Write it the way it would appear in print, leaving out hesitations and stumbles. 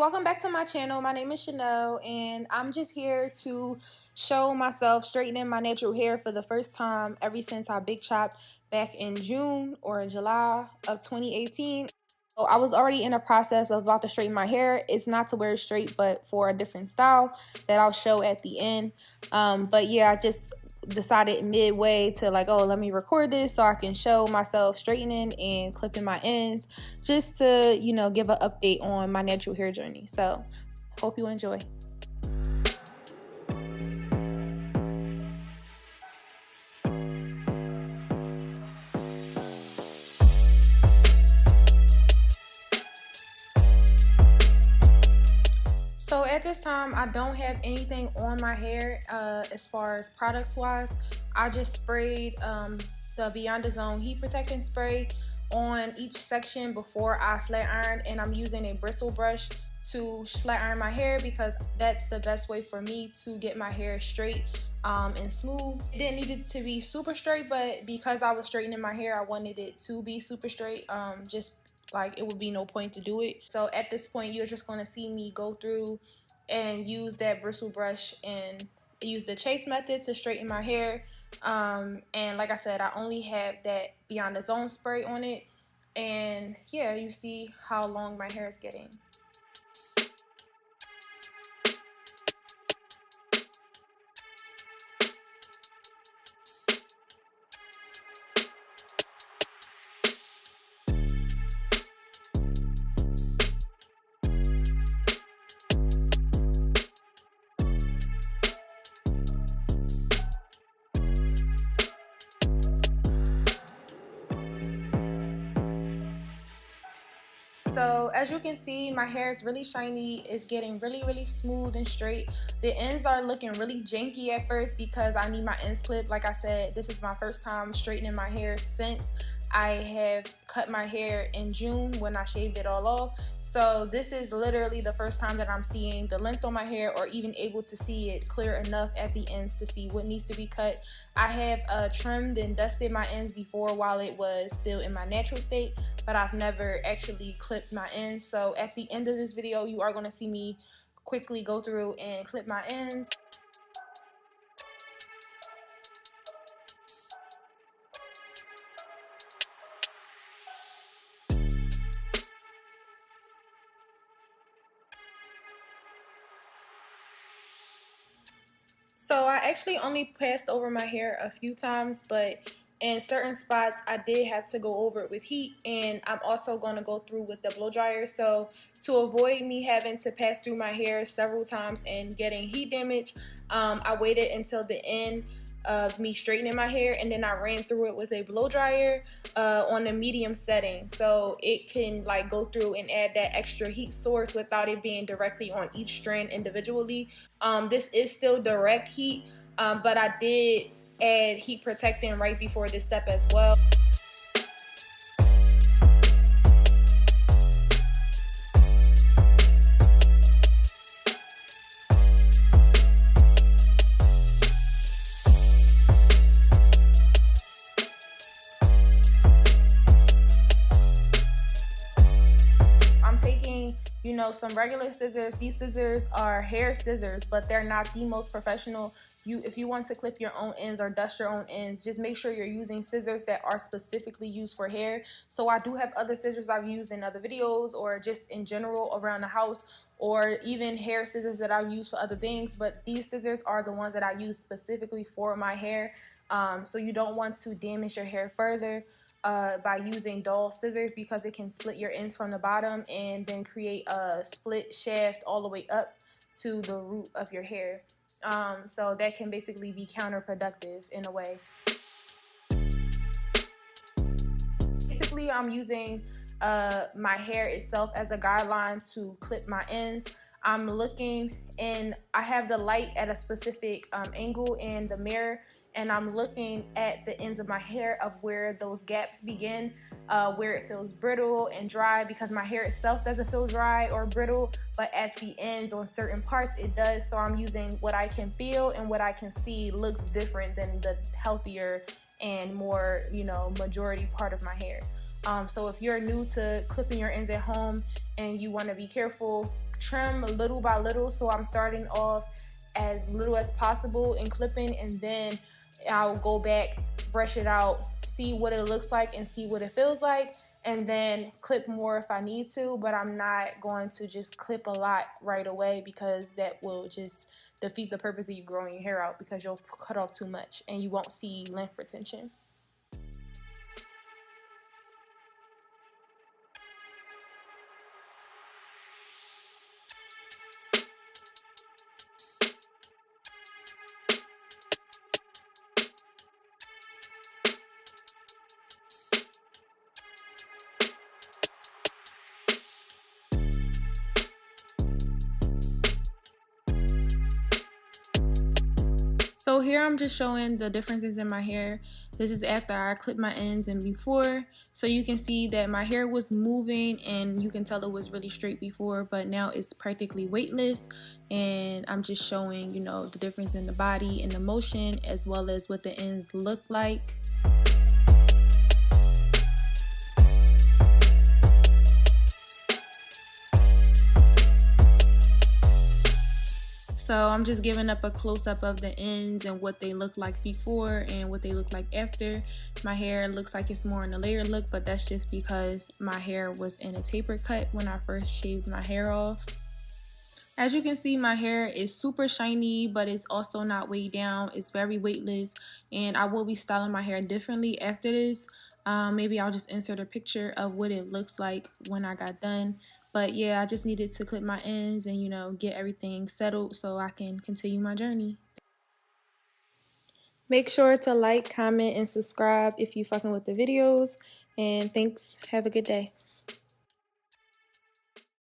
welcome back to my channel. My name is Chanel and I'm just here to show myself straightening my natural hair for the first time ever since I BigChop back in June or July of 2018. So I was already in a process of about to straighten my hair. It's not to wear it straight, but for a different style that I'll show at the end. But yeah, I just decided midway to like, oh, let me record this so I can show myself straightening and clipping my ends, just to, you know, give an update on my natural hair journey. So hope you enjoy. So at this time, I don't have anything on my hair as far as products wise. I just sprayed the Beyond the Zone heat protecting spray on each section before I flat ironed, and I'm using a bristle brush to flat iron my hair because that's the best way for me to get my hair straight and smooth. It didn't need it to be super straight, but because I was straightening my hair, I wanted it to be super straight, just like it would be no point to do it. So at this point, you're just going to see me go through and use that bristle brush and use the chase method to straighten my hair. And like I said, I only have that Beyond the Zone spray on it, and yeah, you see how long my hair is getting. So as you can see, my hair is really shiny. It's getting really smooth and straight. The ends are looking really janky at first because I need my ends clipped. Like I said, this is my first time straightening my hair since I have cut my hair in June when I shaved it all off. So this is literally the first time that I'm seeing the length on my hair, or even able to see it clear enough at the ends to see what needs to be cut. I have trimmed and dusted my ends before while it was still in my natural state, but I've never actually clipped my ends. So at the end of this video, you are going to see me quickly go through and clip my ends. So I actually only passed over my hair a few times, but in certain spots I did have to go over it with heat, and I'm also going to go through with the blow dryer. So to avoid me having to pass through my hair several times and getting heat damage, I waited until the end of me straightening my hair, and then I ran through it with a blow dryer on the medium setting, so it can like go through and add that extra heat source without it being directly on each strand individually. This is still direct heat, but I did add heat protectant right before this step as well. You know, some regular scissors. These scissors are hair scissors, but they're not the most professional. If you want to clip your own ends or dust your own ends, just make sure you're using scissors that are specifically used for hair. So I do have other scissors I've used in other videos, or just in general around the house, or even hair scissors that I've used for other things, but these scissors are the ones that I use specifically for my hair. So you don't want to damage your hair further by using dull scissors, because it can split your ends from the bottom and then create a split shaft all the way up to the root of your hair. So that can basically be counterproductive in a way. Basically, I'm using my hair itself as a guideline to clip my ends. I'm looking, and I have the light at a specific angle in the mirror, and I'm looking at the ends of my hair of where those gaps begin, where it feels brittle and dry, because my hair itself doesn't feel dry or brittle, but at the ends on certain parts it does. So I'm using what I can feel, and what I can see looks different than the healthier and more, you know, majority part of my hair. So if you're new to clipping your ends at home and you want to be careful, trim little by little. So I'm starting off as little as possible in clipping, and then I'll go back, brush it out, see what it looks like and see what it feels like, and then clip more if I need to. But I'm not going to just clip a lot right away, because that will just defeat the purpose of you growing your hair out, because you'll cut off too much and you won't see length retention. So here I'm just showing the differences in my hair. This is after I clipped my ends and before. So you can see that my hair was moving, and you can tell it was really straight before, but now it's practically weightless. And I'm just showing, you know, the difference in the body and the motion, as well as what the ends look like. So I'm just giving up a close-up of the ends and what they look like before and what they look like after. My hair looks like it's more in a layered look, but that's just because my hair was in a taper cut when I first shaved my hair off. As you can see, my hair is super shiny, but it's also not weighed down. It's very weightless, and I will be styling my hair differently after this. Maybe I'll just insert a picture of what it looks like when I got done. But yeah, I just needed to clip my ends and, you know, get everything settled so I can continue my journey. Make sure to like, comment, and subscribe if you fucking with the videos. And thanks. Have a good day.